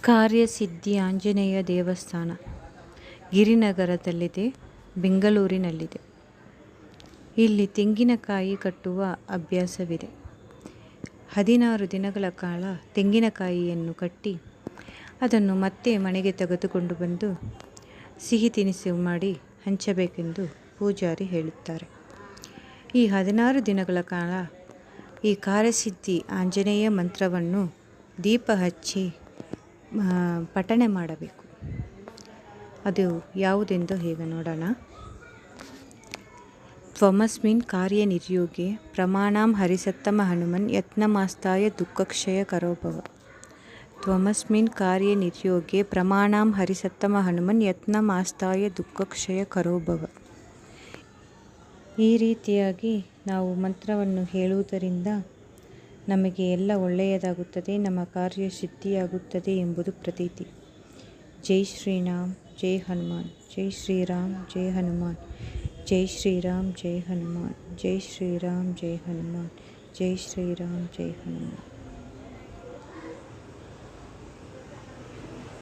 ಕಾರ್ಯಸಿದ್ಧಿ ಆಂಜನೇಯ ದೇವಸ್ಥಾನ ಗಿರಿನಗರದಲ್ಲಿದೆ, ಬೆಂಗಳೂರಿನಲ್ಲಿದೆ. ಇಲ್ಲಿ ತೆಂಗಿನಕಾಯಿ ಕಟ್ಟುವ ಅಭ್ಯಾಸವಿದೆ. 16 ದಿನಗಳ ಕಾಲ ತೆಂಗಿನಕಾಯಿಯನ್ನು ಕಟ್ಟಿ ಅದನ್ನು ಮತ್ತೆ ಮನೆಗೆ ತೆಗೆದುಕೊಂಡು ಬಂದು ಸಿಹಿ ತಿನಿಸು ಮಾಡಿ ಹಂಚಬೇಕೆಂದು ಪೂಜಾರಿ ಹೇಳುತ್ತಾರೆ. ಈ 16 ದಿನಗಳ ಕಾಲ ಈ ಕಾರ್ಯಸಿದ್ಧಿ ಆಂಜನೇಯ ಮಂತ್ರವನ್ನು ದೀಪ ಹಚ್ಚಿ ಪಠಣೆ ಮಾಡಬೇಕು. ಅದು ಯಾವುದೆಂದು ಈಗ ನೋಡೋಣ. ತ್ವಮಸ್ಮಿನ್ ಕಾರ್ಯನಿರ್ಯೋಗೆ ಪ್ರಮಾಣಾಂ ಹರಿಸತ್ತಮ ಹನುಮನ್ ಯತ್ನಮಾಸ್ತಾಯ ದುಃಖಕ್ಷಯ ಕರೋಭವ. ತ್ವಮಸ್ಮಿನ್ ಕಾರ್ಯನಿರ್ಯೋಗೆ ಪ್ರಮಾಣಾಂ ಹರಿಸತ್ತಮ ಹನುಮನ್ ಯತ್ನಮಾಸ್ತಾಯ ದುಃಖಕ್ಷಯ ಕರೋಭವ. ಈ ರೀತಿಯಾಗಿ ನಾವು ಮಂತ್ರವನ್ನು ಹೇಳುವುದರಿಂದ ನಮಗೆ ಎಲ್ಲ ಒಳ್ಳೆಯದಾಗುತ್ತದೆ, ನಮ್ಮ ಕಾರ್ಯ ಸಿದ್ಧಿಯಾಗುತ್ತದೆ ಎಂಬುದು ಪ್ರತೀತಿ. ಜೈ ಶ್ರೀರಾಮ್ ಜೈ ಹನುಮಾನ್, ಜೈ ಶ್ರೀರಾಮ್ ಜೈ ಹನುಮಾನ್, ಜೈ ಶ್ರೀರಾಮ್ ಜೈ ಹನುಮಾನ್, ಜೈ ಶ್ರೀರಾಮ್ ಜೈ ಹನುಮಾನ್, ಜೈ ಶ್ರೀರಾಮ್ ಜೈ ಹನುಮಾನ್.